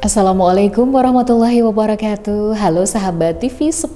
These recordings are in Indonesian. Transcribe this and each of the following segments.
Assalamualaikum warahmatullahi wabarakatuh. Halo sahabat TV 10.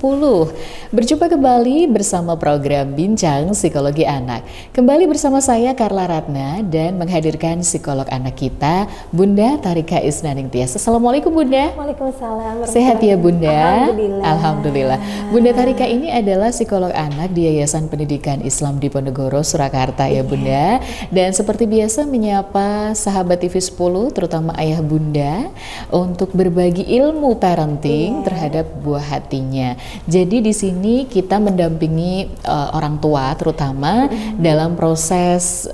Berjumpa kembali bersama program Bincang Psikologi Anak. Kembali bersama saya Carla Ratna dan menghadirkan psikolog anak kita, Bunda Tarika Isnaning Tias. Assalamualaikum Bunda. Waalaikumsalam. Sehat ya Bunda? Alhamdulillah. Alhamdulillah. Bunda Tarika ini adalah psikolog anak di Yayasan Pendidikan Islam Diponegoro, Surakarta ya Bunda. Dan seperti biasa menyapa sahabat TV 10, terutama ayah Bunda, untuk berbagi ilmu parenting terhadap buah hatinya. Jadi di sini kita mendampingi orang tua terutama dalam proses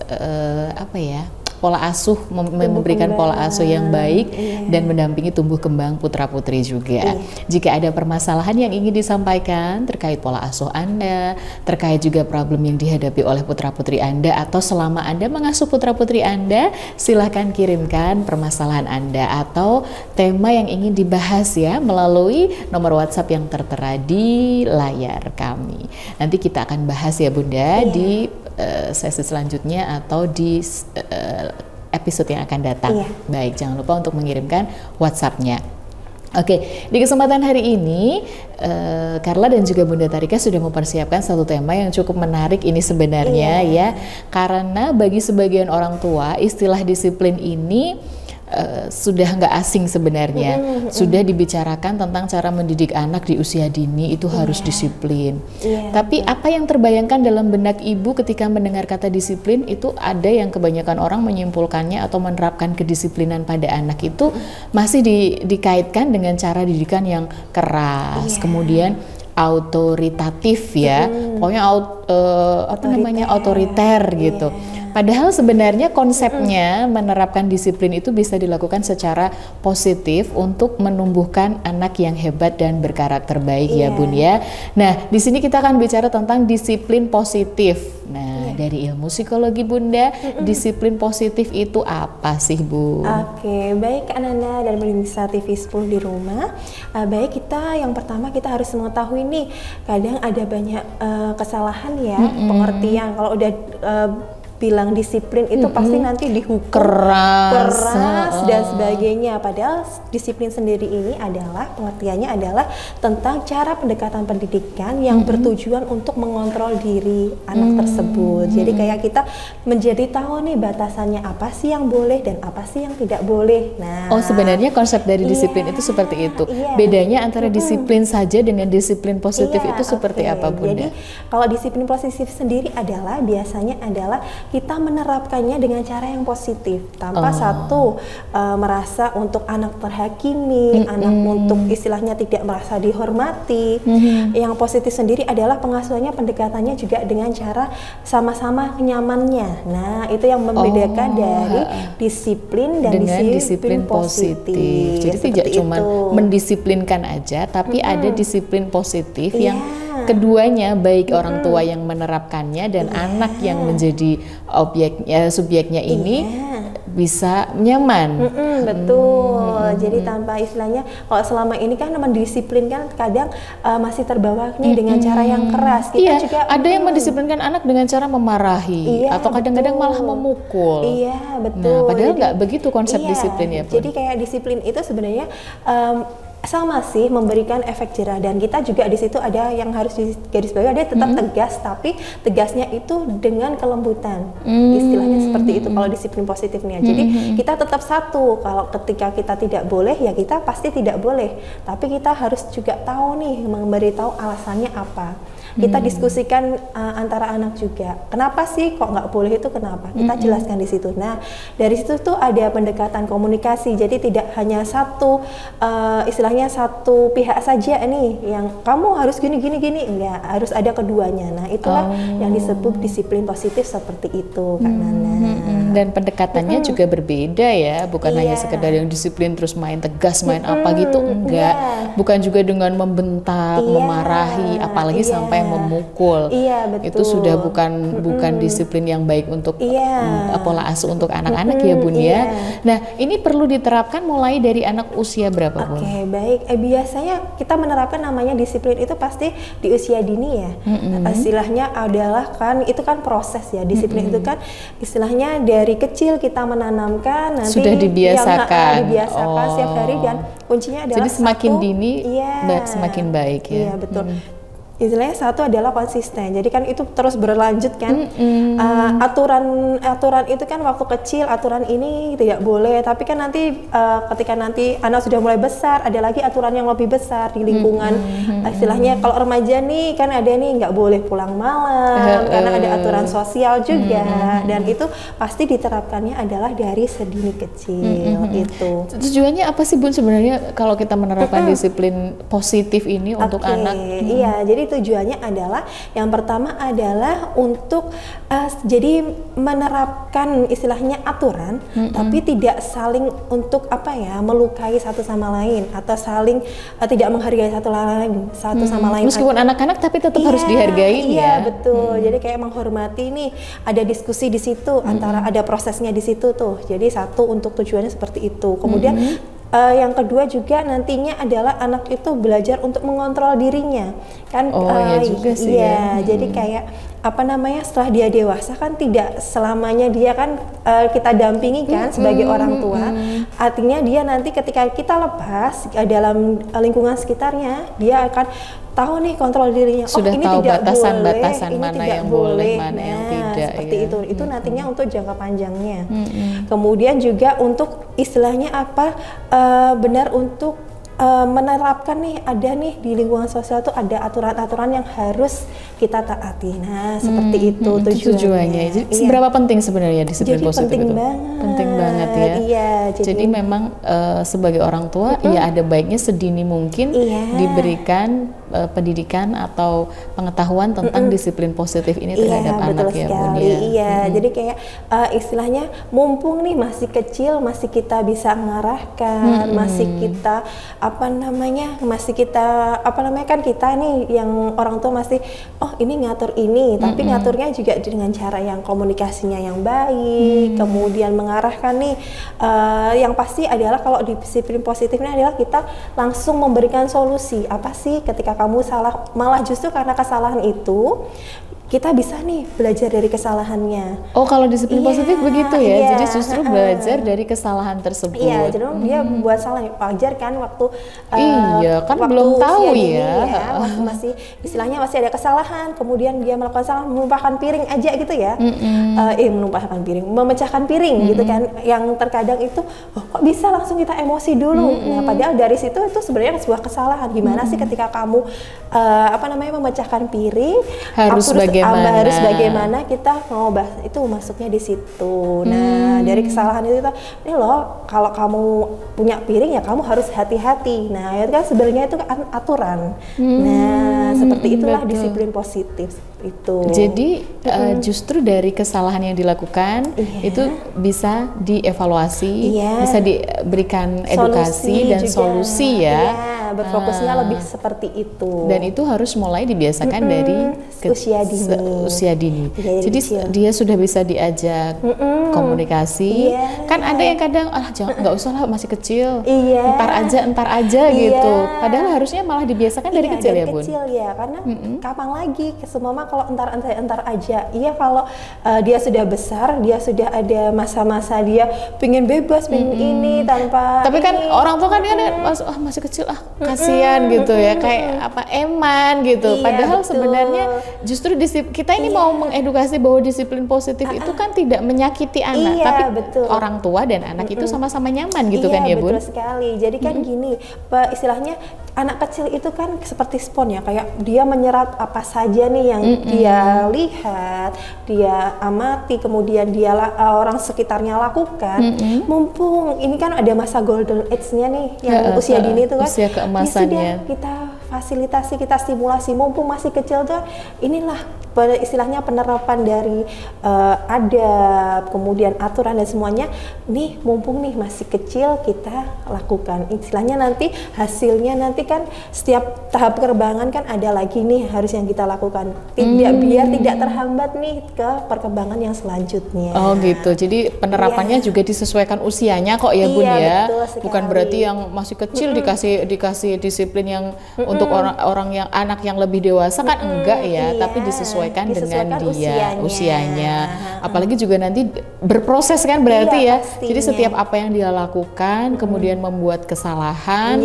pola asuh, memberikan pola asuh yang baik dan mendampingi tumbuh kembang putra putri juga. Jika ada permasalahan yang ingin disampaikan terkait pola asuh Anda, terkait juga problem yang dihadapi oleh putra putri Anda, atau selama Anda mengasuh putra putri Anda, silahkan kirimkan permasalahan Anda atau tema yang ingin dibahas ya melalui nomor WhatsApp yang tertera di layar kami. Nanti kita akan bahas ya Bunda di sesi selanjutnya atau di episode yang akan datang. Baik, jangan lupa untuk mengirimkan WhatsApp-nya. Oke, di kesempatan hari ini Carla dan juga Bunda Tarika sudah mempersiapkan satu tema yang cukup menarik ini sebenarnya ya, karena bagi sebagian orang tua istilah disiplin ini sudah nggak asing sebenarnya. Sudah dibicarakan tentang cara mendidik anak di usia dini itu harus disiplin. Tapi apa yang terbayangkan dalam benak ibu ketika mendengar kata disiplin itu, ada yang kebanyakan orang menyimpulkannya atau menerapkan kedisiplinan pada anak itu masih dikaitkan dengan cara didikan yang keras, kemudian autoritatif ya, pokoknya otoriter gitu. Padahal sebenarnya konsepnya menerapkan disiplin itu bisa dilakukan secara positif untuk menumbuhkan anak yang hebat dan berkarakter baik ya Bun ya. Nah, di sini kita akan bicara tentang disiplin positif. Nah, dari ilmu psikologi Bunda, disiplin positif itu apa sih Bu? Oke, baik Ananda dan pemirsa TV 10 di rumah. Baik, yang pertama kita harus mengetahui nih, kadang ada banyak kesalahan ya, pengertian. Kalau udah bilang disiplin itu pasti nanti dihukum keras dan sebagainya. Padahal disiplin sendiri ini adalah pengertiannya adalah tentang cara pendekatan pendidikan yang bertujuan untuk mengontrol diri anak tersebut. Jadi kayak kita menjadi tahu nih batasannya apa sih yang boleh dan apa sih yang tidak boleh. Nah, sebenarnya konsep dari disiplin itu seperti itu. Bedanya antara disiplin saja dengan disiplin positif itu seperti apa Bunda? Jadi kalau disiplin positif sendiri adalah biasanya adalah kita menerapkannya dengan cara yang positif tanpa merasa untuk anak terhakimi, anak untuk istilahnya tidak merasa dihormati. Yang positif sendiri adalah pengasuhannya, pendekatannya juga dengan cara sama-sama nyamannya. Nah, itu yang membedakan dari disiplin dan disiplin positif. Jadi tidak cuma mendisiplinkan aja, tapi ada disiplin positif yang keduanya, baik orang tua yang menerapkannya dan anak yang menjadi subjeknya ini bisa nyaman. Betul. Jadi tanpa istilahnya, kalau selama ini kan mendisiplinkan kadang masih terbawa nih dengan cara yang keras. Kita juga ada yang mendisiplinkan anak dengan cara memarahi atau kadang-kadang malah memukul. Betul. Nah, padahal nggak begitu konsep disiplin ya Bun. Jadi kayak disiplin itu sebenarnya sama sih memberikan efek jerah, dan kita juga di situ ada yang harus digarisbawahi, dia tetap tegas, tapi tegasnya itu dengan kelembutan. Istilahnya seperti itu kalau disiplin positifnya. Jadi kita tetap satu, kalau ketika kita tidak boleh ya kita pasti tidak boleh, tapi kita harus juga tahu nih, memberitahu alasannya apa. Kita diskusikan antara anak juga. Kenapa sih kok nggak boleh itu kenapa? Kita jelaskan di situ. Nah, dari situ tuh ada pendekatan komunikasi. Jadi tidak hanya istilahnya satu pihak saja nih yang kamu harus gini. Enggak, harus ada keduanya. Nah, itulah yang disebut disiplin positif seperti itu, Kak Nana. Dan pendekatannya juga berbeda ya, bukan hanya sekedar yang disiplin terus main tegas, main apa gitu, enggak. Bukan juga dengan membentak, memarahi, apalagi sampai yang memukul. Iya, betul. Itu sudah bukan disiplin yang baik untuk pola asuh untuk anak-anak ya Bun ya. Nah, ini perlu diterapkan mulai dari anak usia berapa Bun? Oke, baik. Biasanya kita menerapkan namanya disiplin itu pasti di usia dini ya. Istilahnya adalah kan itu kan proses ya. Disiplin itu kan istilahnya dari kecil kita menanamkan, nanti sudah dibiasakan. Dibiasakan setiap hari, dan kuncinya adalah jadi semakin satu, dini semakin baik ya. Iya, betul. Istilahnya satu adalah konsisten. Jadi kan itu terus berlanjut kan. Aturan itu kan waktu kecil aturan ini tidak boleh, tapi kan nanti ketika nanti anak sudah mulai besar ada lagi aturan yang lebih besar di lingkungan. Istilahnya kalau remaja nih kan ada nih nggak boleh pulang malam karena ada aturan sosial juga, dan itu pasti diterapkannya adalah dari sedini kecil. Itu. Tujuannya apa sih Bun sebenarnya kalau kita menerapkan disiplin positif ini untuk anak? Iya, jadi tujuannya adalah yang pertama adalah untuk jadi menerapkan istilahnya aturan, tapi tidak saling untuk melukai satu sama lain atau saling tidak menghargai satu sama lain. Meskipun anak-anak tapi tetap harus dihargai ya. Iya, betul. Jadi kayak menghormati nih, ada diskusi di situ antara ada prosesnya di situ tuh. Jadi satu untuk tujuannya seperti itu. Kemudian yang kedua juga nantinya adalah anak itu belajar untuk mengontrol dirinya kan. Iya juga sih ya. Jadi kayak setelah dia dewasa kan tidak selamanya dia kan kita dampingi kan sebagai orang tua. Artinya dia nanti ketika kita lepas dalam lingkungan sekitarnya, dia akan tahu nih kontrol dirinya. Sudah ini tahu tidak batasan-batasan boleh, mana yang boleh, mana yang tidak. Seperti itu nantinya untuk jangka panjangnya. Kemudian juga untuk istilahnya benar untuk menerapkan nih, ada nih di lingkungan sosial tuh ada aturan-aturan yang harus kita taati. Nah, seperti itu tujuannya. Jadi seberapa penting sebenarnya disiplin positif penting itu? Banget. Penting banget ya. Iya, jadi memang sebagai orang tua ya ada baiknya sedini mungkin diberikan pendidikan atau pengetahuan tentang disiplin positif ini terhadap anak ya Bun ya. Iya, jadi kayak istilahnya mumpung nih masih kecil, masih kita bisa mengarahkan, masih kita kan kita nih yang orang tua masih ini ngatur ini, tapi ngaturnya juga dengan cara yang komunikasinya yang baik, kemudian mengarahkan nih yang pasti adalah kalau di disiplin positifnya adalah kita langsung memberikan solusi. Apa sih ketika kamu salah, malah justru karena kesalahan itu kita bisa nih belajar dari kesalahannya. Oh, kalau disiplin positif begitu ya. Jadi justru belajar dari kesalahan tersebut. Iya, jadi dia buat salah wajar kan waktu kan belum tahu ya. Masih istilahnya masih ada kesalahan, kemudian dia melakukan salah, menumpahkan piring aja gitu ya. Memecahkan piring gitu kan. Yang terkadang itu kok bisa langsung kita emosi dulu. Nah, padahal dari situ itu sebenarnya sebuah kesalahan. Gimana sih ketika kamu memecahkan piring, harus bagaimana kita ngobah itu masuknya di situ. Nah, dari kesalahan itu ini loh, kalau kamu punya piring ya kamu harus hati-hati. Nah, itu kan sebenarnya itu kan aturan. Nah, seperti itulah disiplin positif itu. Jadi justru dari kesalahan yang dilakukan itu bisa dievaluasi, bisa diberikan edukasi dan solusi ya. Berfokusnya lebih seperti itu. Dan itu harus mulai dibiasakan dari usia dini. Jadi dia sudah bisa diajak komunikasi. Kan ada yang kadang nggak usah lah, masih kecil. Ntar aja gitu. Padahal harusnya malah dibiasakan dari kecil ya Bun. Karena kapan lagi semua kalau entar aja. Iya, kalau dia sudah besar, dia sudah ada masa-masa dia pengen bebas, pengen ini tanpa. Tapi kan orang tua kan masih kecil kasihan gitu ya, kayak eman gitu. Padahal sebenarnya justru kita ini mau mengedukasi bahwa disiplin positif itu kan tidak menyakiti anak, tapi orang tua dan anak itu sama-sama nyaman gitu kan ya Bun? Betul sekali. Jadi kan gini, istilahnya anak kecil itu kan seperti spon ya, kayak dia menyerap apa saja nih yang dia lihat, dia amati, kemudian orang sekitarnya lakukan. Mumpung ini kan ada masa golden age-nya nih, yang usia dini itu kan, usia keemasannya. Kita fasilitasi, kita stimulasi, mumpung masih kecil tuh, inilah istilahnya penerapan dari adab, kemudian aturan dan semuanya, nih mumpung nih masih kecil kita lakukan. Istilahnya nanti hasilnya nanti kan setiap tahap perkembangan kan ada lagi nih harus yang kita lakukan. Biar tidak terhambat nih ke perkembangan yang selanjutnya. Oh gitu, jadi penerapannya juga disesuaikan usianya kok ya Bun ya. Bukan berarti yang masih kecil dikasih disiplin yang untuk orang yang anak yang lebih dewasa kan enggak ya, tapi disesuaikan dengan dia usianya. Apalagi juga nanti berproses kan berarti ya. Pastinya. Jadi setiap apa yang dia lakukan kemudian membuat kesalahan,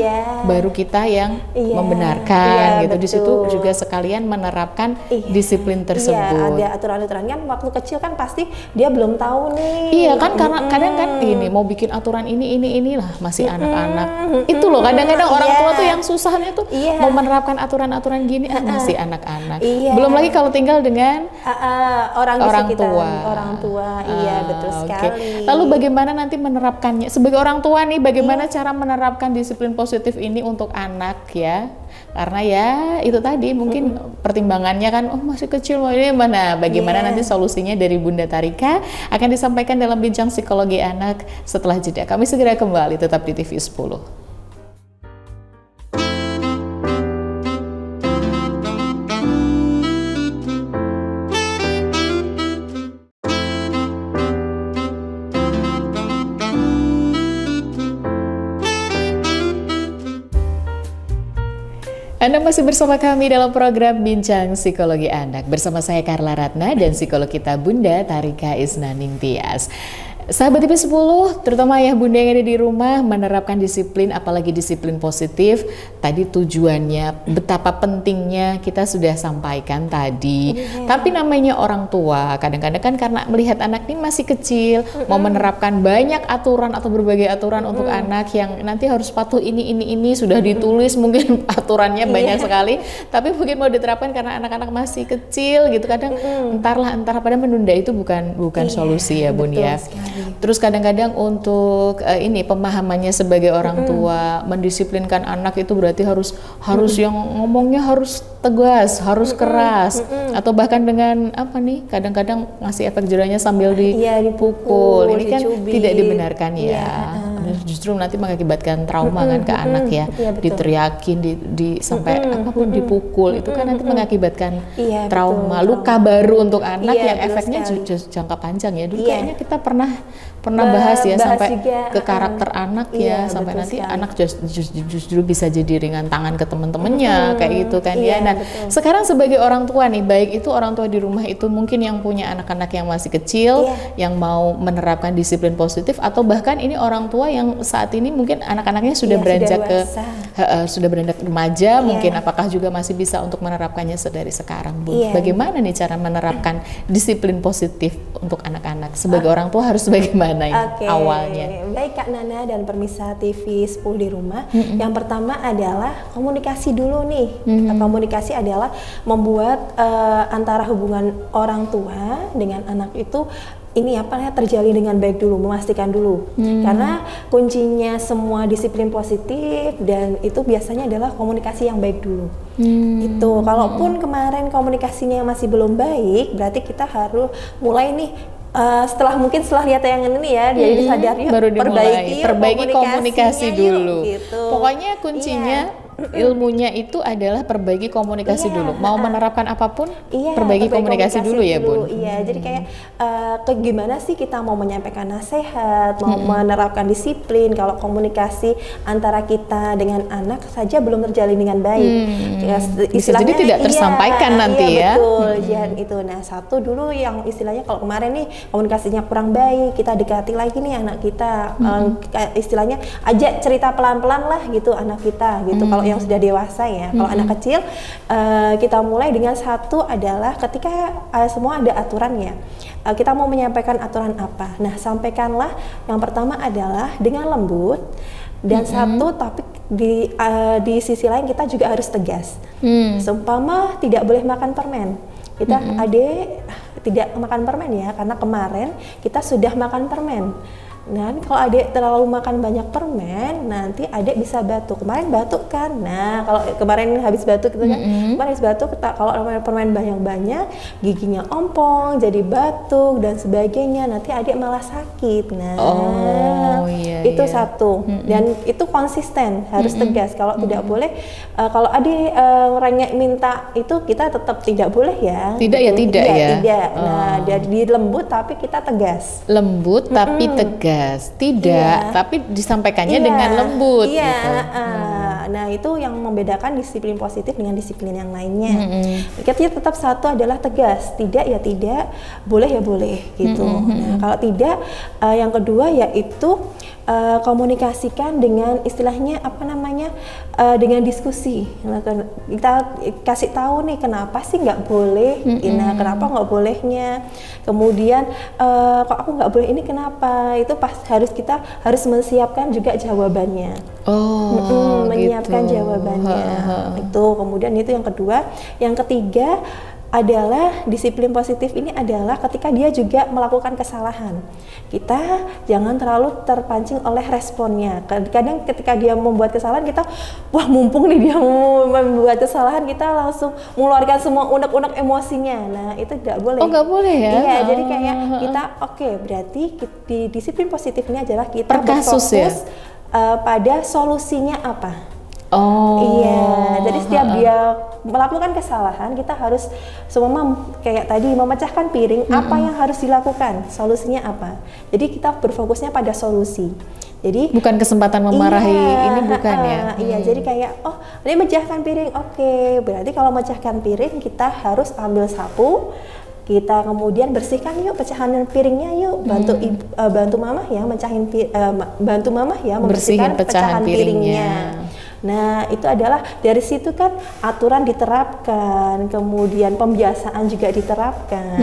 baru kita yang membenarkan gitu. Di situ juga sekalian menerapkan disiplin tersebut. Ada aturan-aturan kan waktu kecil kan pasti dia belum tahu nih. Iya kan, karena kadang kan ini mau bikin aturan inilah masih anak-anak. Itu loh kadang-kadang orang tua tuh yang susahnya tuh mau menerapkan aturan-aturan gini masih anak-anak. Belum lagi kalau tinggal dengan orang tua. Iya betul sekali. Lalu bagaimana nanti menerapkannya sebagai orang tua nih, bagaimana cara menerapkan disiplin positif ini untuk anak ya? Karena ya itu tadi mungkin pertimbangannya kan masih kecil ini mana, bagaimana nanti solusinya dari Bunda Tarika akan disampaikan dalam bincang psikologi anak setelah jeda. Kami segera kembali, tetap di TV 10. Anda masih bersama kami dalam program Bincang Psikologi Anak. Bersama saya Carla Ratna dan psikolog kita Bunda Tarika Isnaning Tias. Sahabat TV 10, terutama ayah bunda yang ada di rumah, menerapkan disiplin, apalagi disiplin positif. Tadi tujuannya, betapa pentingnya kita sudah sampaikan tadi. Tapi namanya orang tua, kadang-kadang kan karena melihat anak ini masih kecil, mau menerapkan banyak aturan atau berbagai aturan untuk anak yang nanti harus patuh ini sudah ditulis, mungkin aturannya banyak sekali. Tapi mungkin mau diterapkan karena anak-anak masih kecil gitu. Kadang entar pada menunda itu bukan solusi ya Bun ya. Sekali. Terus kadang-kadang untuk ini pemahamannya sebagai orang tua, mendisiplinkan anak itu berarti harus yang ngomongnya harus tegas, harus keras, atau bahkan dengan apa nih, kadang-kadang ngasih efek jerahnya sambil dipukul. Ini kan tidak dibenarkan ya. Justru nanti mengakibatkan trauma kan ke anak ya. Diteriakin, sampai apapun dipukul, itu kan nanti mengakibatkan trauma, luka baru untuk anak yang efeknya jangka panjang ya. Dulu kayaknya kita pernah bahas ya sampai juga ke karakter anak ya, sampai nanti sekali. Anak justru bisa jadi ringan tangan ke teman-temannya kayak gitu kan ya. Nah, sekarang sebagai orang tua nih, baik itu orang tua di rumah itu mungkin yang punya anak-anak yang masih kecil, yang mau menerapkan disiplin positif, atau bahkan ini orang tua yang saat ini mungkin anak-anaknya sudah beranjak sudah beranjak remaja, mungkin apakah juga masih bisa untuk menerapkannya dari sekarang, Bu? Bagaimana nih cara menerapkan disiplin positif untuk anak-anak? Sebagai orang tua harus bagaimana ini awalnya? Baik Kak Nana dan pemirsa TV 10 di rumah, yang pertama adalah komunikasi dulu nih. Komunikasi adalah membuat antara hubungan orang tua dengan anak itu terjalin dengan baik dulu, memastikan dulu. Karena kuncinya semua disiplin positif dan itu biasanya adalah komunikasi yang baik dulu. Itu kalaupun kemarin komunikasinya masih belum baik, berarti kita harus mulai nih setelah lihat tayangan ini ya, jadi sadar yuk, baru perbaiki komunikasi dulu. Gitu. Pokoknya kuncinya ilmunya itu adalah perbaiki komunikasi dulu. Mau menerapkan apapun, perbaiki komunikasi dulu ya Bun. Iya, jadi kayak gimana sih kita mau menyampaikan nasihat, mau menerapkan disiplin kalau komunikasi antara kita dengan anak saja belum terjalin dengan baik. Bisa jadi tidak tersampaikan nanti ya. Betul, itu. Nah, satu dulu yang istilahnya kalau kemarin nih komunikasinya kurang baik, kita dekati lagi nih anak kita. Istilahnya ajak cerita pelan-pelan lah gitu anak kita gitu. Kalau yang sudah dewasa ya, kalau anak kecil kita mulai dengan satu adalah ketika semua ada aturannya, kita mau menyampaikan aturan apa. Nah, sampaikanlah yang pertama adalah dengan lembut dan satu, tapi di sisi lain kita juga harus tegas. Seumpama tidak boleh makan permen, kita tidak makan permen ya, karena kemarin kita sudah makan permen. Nah, kalau adik terlalu makan banyak permen, nanti adik bisa batuk. Kemarin batuk kan? Nah, kalau kemarin habis batuk gitu kan, kemarin habis batuk, kalau permen yang banyak, giginya ompong, jadi batuk dan sebagainya. Nanti adik malah sakit. Nah, itu satu. Dan itu konsisten, harus tegas. Kalau tidak boleh, kalau adik rengek minta itu kita tetap tidak boleh ya. Tidak ya, tidak ya. Tidak. Nah, jadi lembut tapi kita tegas. Lembut tapi tegas. Tidak, tapi disampaikannya dengan lembut. Iya. Gitu. Nah, itu yang membedakan disiplin positif dengan disiplin yang lainnya. Kita tetap satu adalah tegas. Tidak ya tidak, boleh ya boleh gitu. Nah, kalau tidak, yang kedua yaitu komunikasikan dengan istilahnya apa namanya, dengan diskusi. Nah, kita kasih tahu nih kenapa sih nggak boleh, nah kenapa nggak bolehnya, kemudian kok aku nggak boleh ini kenapa, itu kita harus menyiapkan juga jawabannya. Menyiapkan jawabannya. Itu kemudian itu yang kedua. Yang ketiga adalah disiplin positif ini adalah ketika dia juga melakukan kesalahan. Kita jangan terlalu terpancing oleh responnya. Kadang ketika dia membuat kesalahan kita, wah mumpung nih dia membuat kesalahan, kita langsung mengeluarkan semua unek-unek emosinya. Nah itu tidak boleh. Oh nggak boleh ya? Iya, jadi kayak kita berarti di disiplin positif ini adalah kita berfokus ya? Pada solusinya apa. Iya, jadi setiap dia melakukan kesalahan, kita harus kayak tadi memecahkan piring, apa yang harus dilakukan, solusinya apa. Jadi kita berfokusnya pada solusi. Jadi bukan kesempatan memarahi ini bukan ya. Iya, jadi kayak ini mecahkan piring. Oke, berarti kalau mecahkan piring kita harus ambil sapu. Kita kemudian bersihkan yuk pecahan piringnya yuk, bantu mama ya bantu mama ya membersihkan pecahan piringnya. Nah itu adalah dari situ kan aturan diterapkan, kemudian pembiasaan juga diterapkan,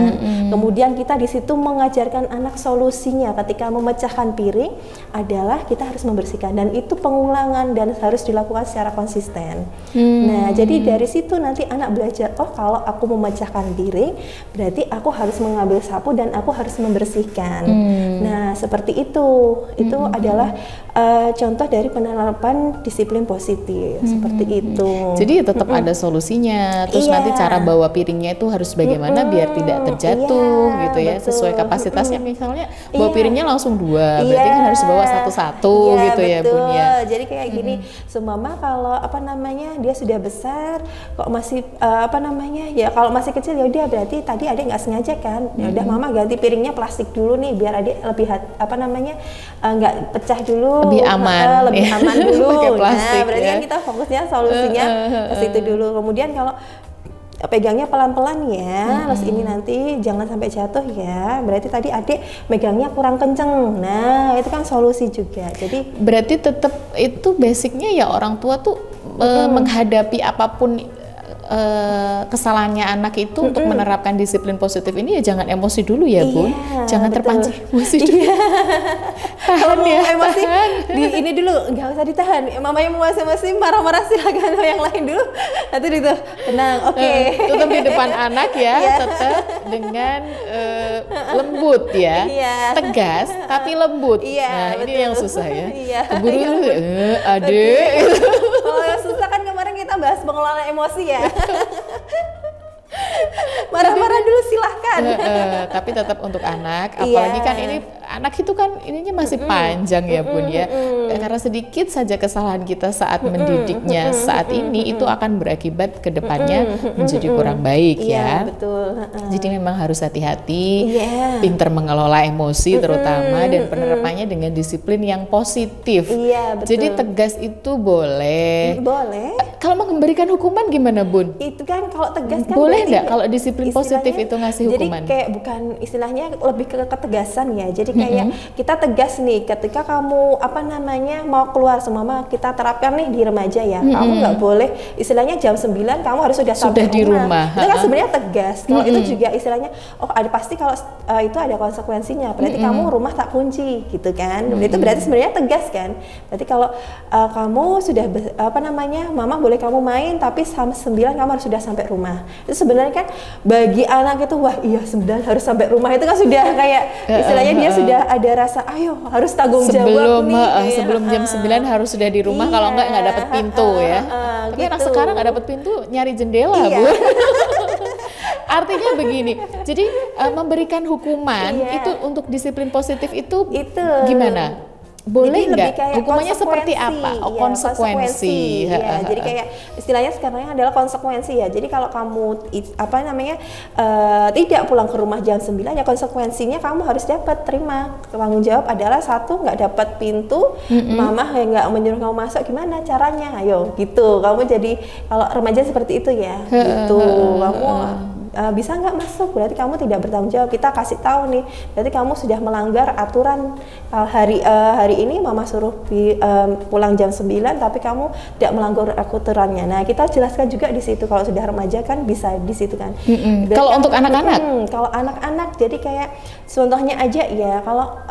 kemudian kita di situ mengajarkan anak solusinya ketika memecahkan piring adalah kita harus membersihkan, dan itu pengulangan dan harus dilakukan secara konsisten. Nah jadi dari situ nanti anak belajar, kalau aku memecahkan piring berarti aku harus mengambil sapu dan aku harus membersihkan. Nah seperti itu adalah contoh dari penerapan disiplin positif seperti itu. Jadi tetap ada solusinya. Terus nanti cara bawa piringnya itu harus bagaimana biar tidak terjatuh gitu ya, betul. Sesuai kapasitasnya. Misalnya bawa piringnya langsung 2, berarti kan harus bawa satu-satu gitu ya Bun ya. Jadi kayak gini, semama kalau dia sudah besar kok masih ya kalau masih kecil ya udah berarti tadi adik nggak sengaja kan. Ya udah mama ganti piringnya plastik dulu nih biar adik lebih nggak pecah dulu. Lebih aman. Lebih aman dulu. Plastik, berarti kan kita fokusnya solusinya ke situ dulu. Kemudian kalau pegangnya pelan-pelan ya, terus ini nanti jangan sampai jatuh ya. Berarti tadi adik megangnya kurang kenceng. Nah itu kan solusi juga. Jadi berarti tetap itu basicnya ya orang tua tuh menghadapi apapun kesalahannya anak itu untuk menerapkan disiplin positif ini ya jangan emosi dulu ya Bun, jangan terpancing emosi dulu. Kalau mau emosi ini dulu nggak usah ditahan. Mamanya mau emosi marah-marah silakan yang lain dulu. Nanti itu tenang, Tetap di depan anak ya, tetap dengan lembut ya, tegas tapi lembut. Nah ini yang susah ya. Keburu adik. Kalau yang susah kan kemarin kita bahas pengelolaan emosi ya. Marah-marah dulu silahkan. Tapi tetap untuk anak, apalagi kan ini anak itu kan ininya masih panjang ya Bun ya. Karena sedikit saja kesalahan kita saat mendidiknya saat ini itu akan berakibat ke depannya menjadi kurang baik ya. Betul. Jadi memang harus hati-hati, pintar mengelola emosi terutama dan penerapannya dengan disiplin yang positif. Betul. Jadi tegas itu boleh. Boleh. Kalau mau memberikan hukuman gimana Bun? Itu kan kalau tegas kan boleh nggak kalau disiplin positif itu ngasih hukuman? Jadi kayak bukan istilahnya lebih ke ketegasan ya. Jadi kayak kita tegas nih ketika kamu mau keluar semama kita terapkan nih di remaja ya. Kamu nggak boleh istilahnya jam 9 kamu harus sudah sampai di rumah. Itu kan sebenarnya tegas. Kalau itu juga istilahnya ada pasti kalau itu ada konsekuensinya. Berarti kamu rumah tak kunci gitu kan. Itu berarti sebenarnya tegas kan. Berarti kalau kamu sudah mama boleh kamu main tapi jam 9 kamu harus sudah sampai rumah. Itu sebenarnya kan bagi anak itu wah iya 9 harus sampai rumah itu kan sudah kayak istilahnya dia sudah ada rasa ayo harus tanggung jawab nih. Sebelum jam 9 harus sudah di rumah, kalau nggak dapat pintu ya. Tapi anak gitu. sekarang nggak dapat pintu, nyari jendela, Bu. Artinya begini, jadi memberikan hukuman itu untuk disiplin positif itu gimana? Boleh nggak? Hukumannya seperti apa? Ya, konsekuensi. Ya, jadi kayak istilahnya sekarang adalah konsekuensi ya. Jadi kalau kamu tidak pulang ke rumah jam 9, ya konsekuensinya kamu harus dapat terima tanggung jawab adalah satu, nggak dapat pintu, mama nggak menyuruh kamu masuk, gimana caranya? Ayo gitu. Kamu jadi kalau remaja seperti itu ya, gitu. Kamu bisa nggak masuk, berarti kamu tidak bertanggung jawab. Kita kasih tahu nih, berarti kamu sudah melanggar aturan. Hari ini mama suruh pulang jam 9, tapi kamu tidak melanggar aturannya. Nah, kita jelaskan juga di situ. Kalau sudah remaja kan bisa di situ kan. Kalau untuk anak-anak? Kalau anak-anak, jadi kayak contohnya aja ya, kalau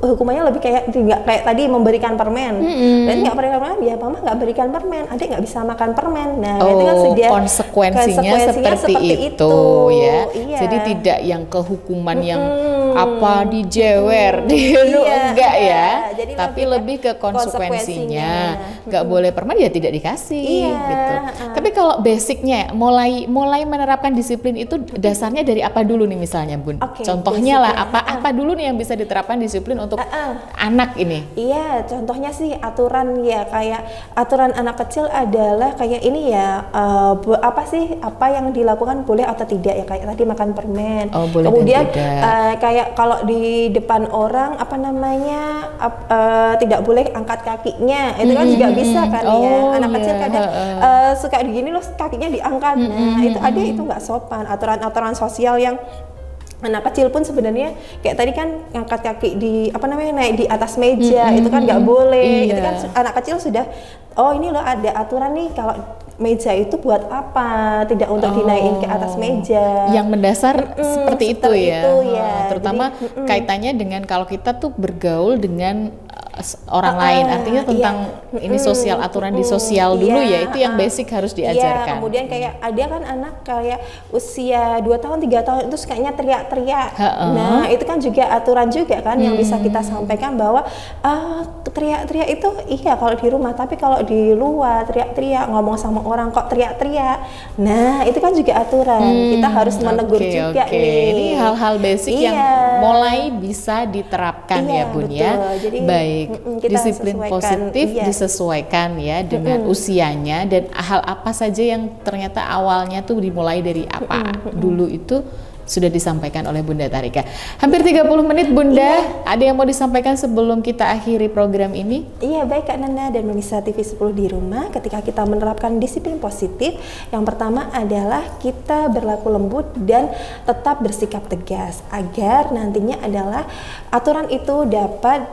hukumannya lebih kayak tadi memberikan permen. Dan nggak berikan permen, ya mama nggak berikan permen, adik nggak bisa makan permen. Nah, itu kan sudah konsekuensinya seperti itu ya. Iya. Jadi tidak yang kehukuman yang apa dijewer, enggak ya. Jadi tapi lebih ke konsekuensinya. Nggak boleh permen ya tidak dikasih gitu. Tapi kalau basicnya mulai menerapkan disiplin itu dasarnya dari apa dulu nih misalnya, Bun? Contohnya lah apa dulu nih yang bisa diterapkan disiplin untuk anak ini? Iya, contohnya sih aturan ya, kayak aturan anak kecil adalah kayak ini ya, apa yang dilakukan boleh atau tidak ya, kayak tadi makan permen. Boleh. Kemudian kayak kalau di depan orang tidak boleh angkat kakinya, itu kan juga bisa kan ya. Anak kecil kadang suka begini loh, kakinya diangkat. Nah, itu nggak sopan. Aturan-aturan sosial yang anak kecil pun sebenarnya kayak tadi kan ngangkat kaki naik di atas meja, itu kan nggak boleh. Itu kan anak kecil sudah ini loh ada aturan nih, kalau meja itu buat apa, tidak untuk dinaikin ke atas meja. Yang mendasar seperti itu ya. Terutama jadi, kaitannya dengan kalau kita tuh bergaul dengan orang lain, artinya tentang ini sosial, aturan di sosial dulu ya, itu yang basic harus diajarkan. Kemudian kayak ada kan anak kayak usia 2 tahun 3 tahun itu kayaknya teriak-teriak. Nah, itu kan juga aturan juga kan yang bisa kita sampaikan bahwa teriak-teriak itu kalau di rumah, tapi kalau di luar teriak-teriak, ngomong sama orang kok teriak-teriak. Nah, itu kan juga aturan. Kita harus menegur juga nih. Ini hal-hal basic yang mulai bisa diterapkan ya, Bun, betul. ya. Jadi, baik, disiplin positif disesuaikan ya dengan usianya, dan hal apa saja yang ternyata awalnya tuh dimulai dari apa dulu itu sudah disampaikan oleh Bunda Tharika. Hampir 30 menit, Bunda. Ada yang mau disampaikan sebelum kita akhiri program ini? Iya, baik Kak Nana dan pemirsa TV 10 di rumah. Ketika kita menerapkan disiplin positif, yang pertama adalah kita berlaku lembut dan tetap bersikap tegas agar nantinya adalah aturan itu dapat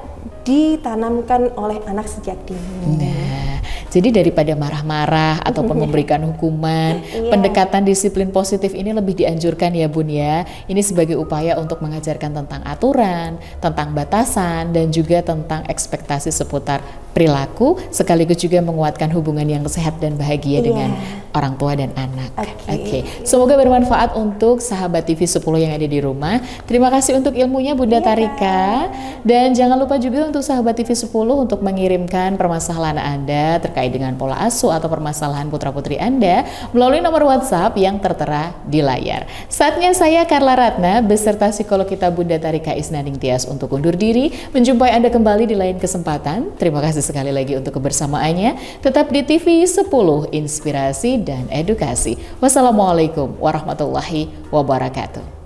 ditanamkan oleh anak sejak dini. Nah, jadi daripada marah-marah ataupun memberikan hukuman, pendekatan disiplin positif ini lebih dianjurkan ya, Bun ya. Ini sebagai upaya untuk mengajarkan tentang aturan, tentang batasan, dan juga tentang ekspektasi seputar perilaku, sekaligus juga menguatkan hubungan yang sehat dan bahagia dengan orang tua dan anak. Oke. Semoga bermanfaat untuk sahabat TV 10 yang ada di rumah. Terima kasih untuk ilmunya Bunda Tharika. Dan jangan lupa juga untuk sahabat TV 10 untuk mengirimkan permasalahan Anda terkait dengan pola asuh atau permasalahan putra-putri Anda melalui nomor WhatsApp yang tertera di layar. Saatnya saya Carla Ratna beserta psikolog kita Bunda Tharika Isnaning Tias untuk undur diri. Menjumpai Anda kembali di lain kesempatan. Terima kasih sekali lagi untuk kebersamaannya. Tetap di TV 10, inspirasi dan edukasi. Wassalamualaikum warahmatullahi wabarakatuh.